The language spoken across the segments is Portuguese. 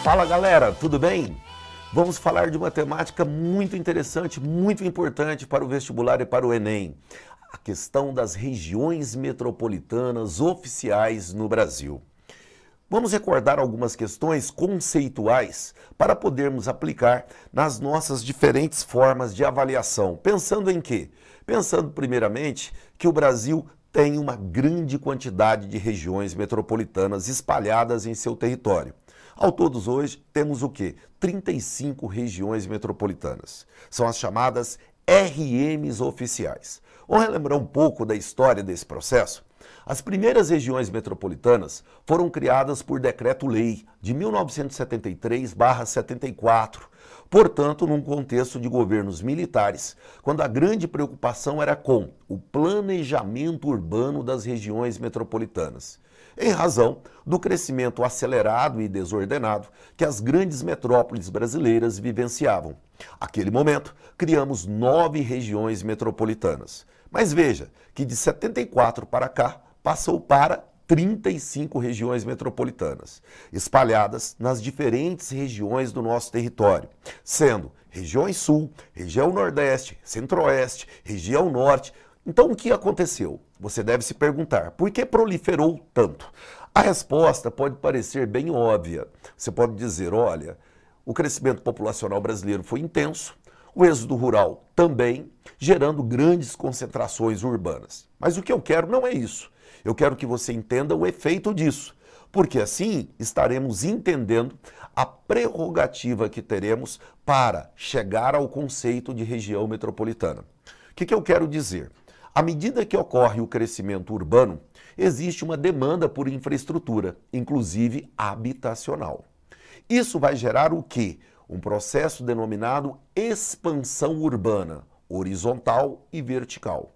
Fala galera, tudo bem? Vamos falar de uma temática muito interessante, muito importante para o vestibular e para o Enem. A questão das regiões metropolitanas oficiais no Brasil. Vamos recordar algumas questões conceituais para podermos aplicar nas nossas diferentes formas de avaliação. Pensando em quê? Pensando primeiramente que o Brasil tem uma grande quantidade de regiões metropolitanas espalhadas em seu território. Ao todos hoje temos o quê? 35 regiões metropolitanas. São as chamadas RMs oficiais. Vamos relembrar um pouco da história desse processo? As primeiras regiões metropolitanas foram criadas por decreto-lei de 1973/74, portanto, num contexto de governos militares, quando a grande preocupação era com o planejamento urbano das regiões metropolitanas, em razão do crescimento acelerado e desordenado que as grandes metrópoles brasileiras vivenciavam. Naquele momento, criamos 9 regiões metropolitanas. Mas veja que de 74 para cá, passou para 35 regiões metropolitanas, espalhadas nas diferentes regiões do nosso território, sendo regiões sul, região nordeste, centro-oeste, região norte. Então o que aconteceu? Você deve se perguntar, por que proliferou tanto? A resposta pode parecer bem óbvia. Você pode dizer, olha, o crescimento populacional brasileiro foi intenso, o êxodo rural também, gerando grandes concentrações urbanas. Mas o que eu quero não é isso. Eu quero que você entenda o efeito disso, porque assim estaremos entendendo a prerrogativa que teremos para chegar ao conceito de região metropolitana. O que eu quero dizer? À medida que ocorre o crescimento urbano, existe uma demanda por infraestrutura, inclusive habitacional. Isso vai gerar o quê? Um processo denominado expansão urbana, horizontal e vertical.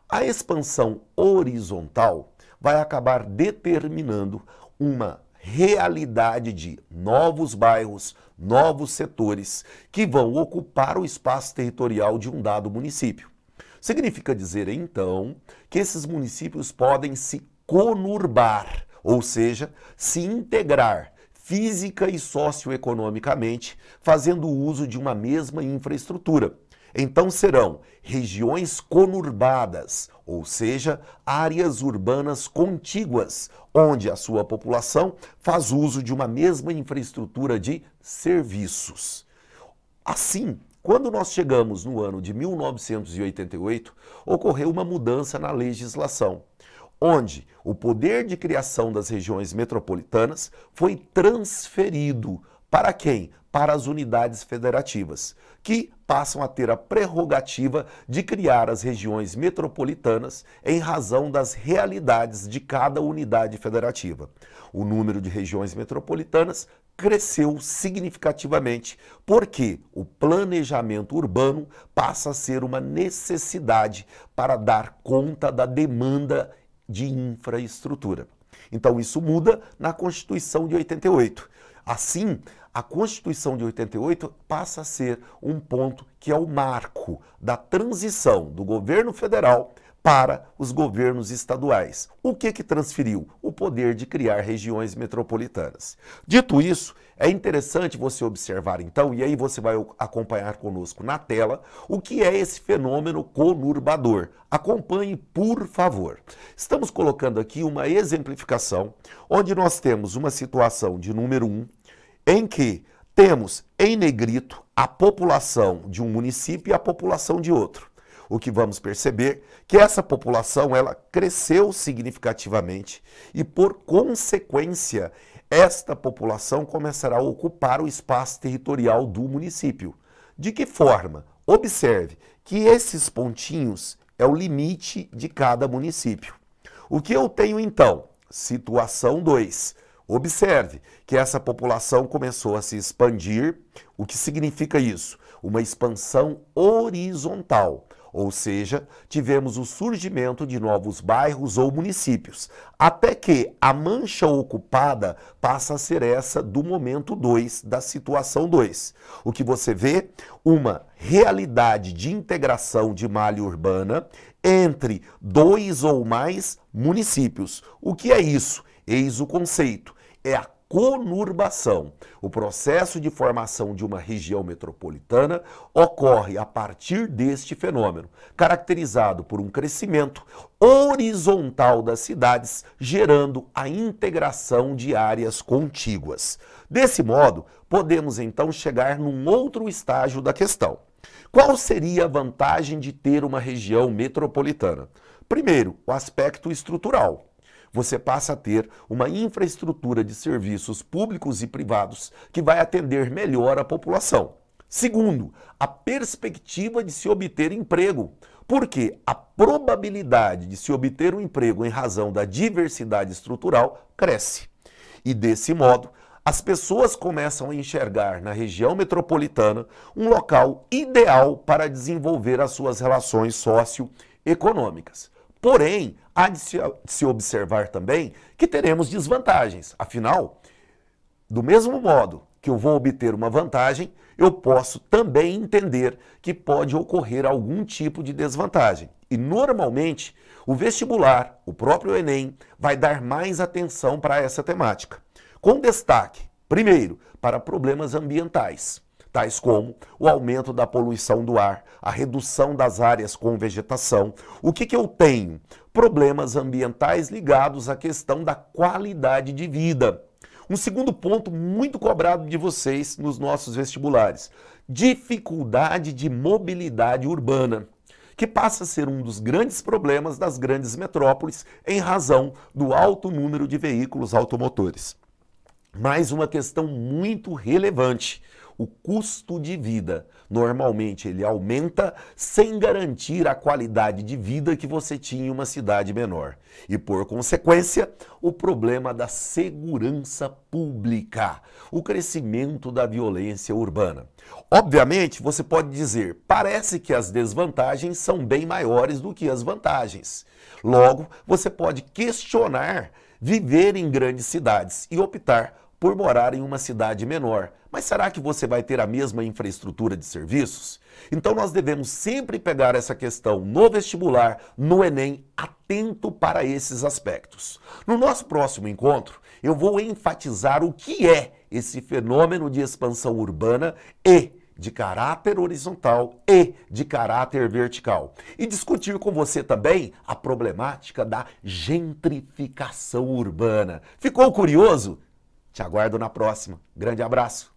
A expansão horizontal vai acabar determinando uma realidade de novos bairros, novos setores que vão ocupar o espaço territorial de um dado município. Significa dizer, então, que esses municípios podem se conurbar, ou seja, se integrar física e socioeconomicamente, fazendo uso de uma mesma infraestrutura. Então serão regiões conurbadas, ou seja, áreas urbanas contíguas, onde a sua população faz uso de uma mesma infraestrutura de serviços. Assim, quando nós chegamos no ano de 1988, ocorreu uma mudança na legislação, onde o poder de criação das regiões metropolitanas foi transferido para quem? Para as unidades federativas, que passam a ter a prerrogativa de criar as regiões metropolitanas em razão das realidades de cada unidade federativa. O número de regiões metropolitanas cresceu significativamente, porque o planejamento urbano passa a ser uma necessidade para dar conta da demanda de infraestrutura. Então isso muda na Constituição de 88. Assim, a Constituição de 88 passa a ser um ponto que é o marco da transição do governo federal para os governos estaduais. O que transferiu? O poder de criar regiões metropolitanas. Dito isso, é interessante você observar então, e aí você vai acompanhar conosco na tela, o que é esse fenômeno conurbador. Acompanhe, por favor. Estamos colocando aqui uma exemplificação, onde nós temos uma situação de número 1, em que temos em negrito a população de um município e a população de outro. O que vamos perceber que essa população ela cresceu significativamente e, por consequência, esta população começará a ocupar o espaço territorial do município. De que forma? Observe que esses pontinhos é o limite de cada município. O que eu tenho então? Situação 2. Observe que essa população começou a se expandir. O que significa isso? Uma expansão horizontal, ou seja, tivemos o surgimento de novos bairros ou municípios, até que a mancha ocupada passa a ser essa do momento 2, da situação 2. O que você vê? Uma realidade de integração de malha urbana entre 2 ou mais municípios. O que é isso? Eis o conceito. É a conurbação. O processo de formação de uma região metropolitana ocorre a partir deste fenômeno, caracterizado por um crescimento horizontal das cidades, gerando a integração de áreas contíguas. Desse modo, podemos então chegar num outro estágio da questão. Qual seria a vantagem de ter uma região metropolitana? Primeiro, o aspecto estrutural. Você passa a ter uma infraestrutura de serviços públicos e privados que vai atender melhor a população. Segundo, a perspectiva de se obter emprego, porque a probabilidade de se obter um emprego em razão da diversidade estrutural cresce. E desse modo, as pessoas começam a enxergar na região metropolitana um local ideal para desenvolver as suas relações socioeconômicas. Porém, há de se observar também que teremos desvantagens. Afinal, do mesmo modo que eu vou obter uma vantagem, eu posso também entender que pode ocorrer algum tipo de desvantagem. E normalmente, o vestibular, o próprio Enem, vai dar mais atenção para essa temática. Com destaque, primeiro, para problemas ambientais, tais como o aumento da poluição do ar, a redução das áreas com vegetação. O que eu tenho? Problemas ambientais ligados à questão da qualidade de vida. Um segundo ponto muito cobrado de vocês nos nossos vestibulares, dificuldade de mobilidade urbana, que passa a ser um dos grandes problemas das grandes metrópoles em razão do alto número de veículos automotores. Mais uma questão muito relevante, o custo de vida. Normalmente ele aumenta sem garantir a qualidade de vida que você tinha em uma cidade menor. E por consequência, o problema da segurança pública, o crescimento da violência urbana. Obviamente, você pode dizer, parece que as desvantagens são bem maiores do que as vantagens. Logo, você pode questionar viver em grandes cidades e optar por morar em uma cidade menor. Mas será que você vai ter a mesma infraestrutura de serviços? Então nós devemos sempre pegar essa questão no vestibular, no Enem, atento para esses aspectos. No nosso próximo encontro, eu vou enfatizar o que é esse fenômeno de expansão urbana e de caráter horizontal e de caráter vertical. E discutir com você também a problemática da gentrificação urbana. Ficou curioso? Te aguardo na próxima. Grande abraço!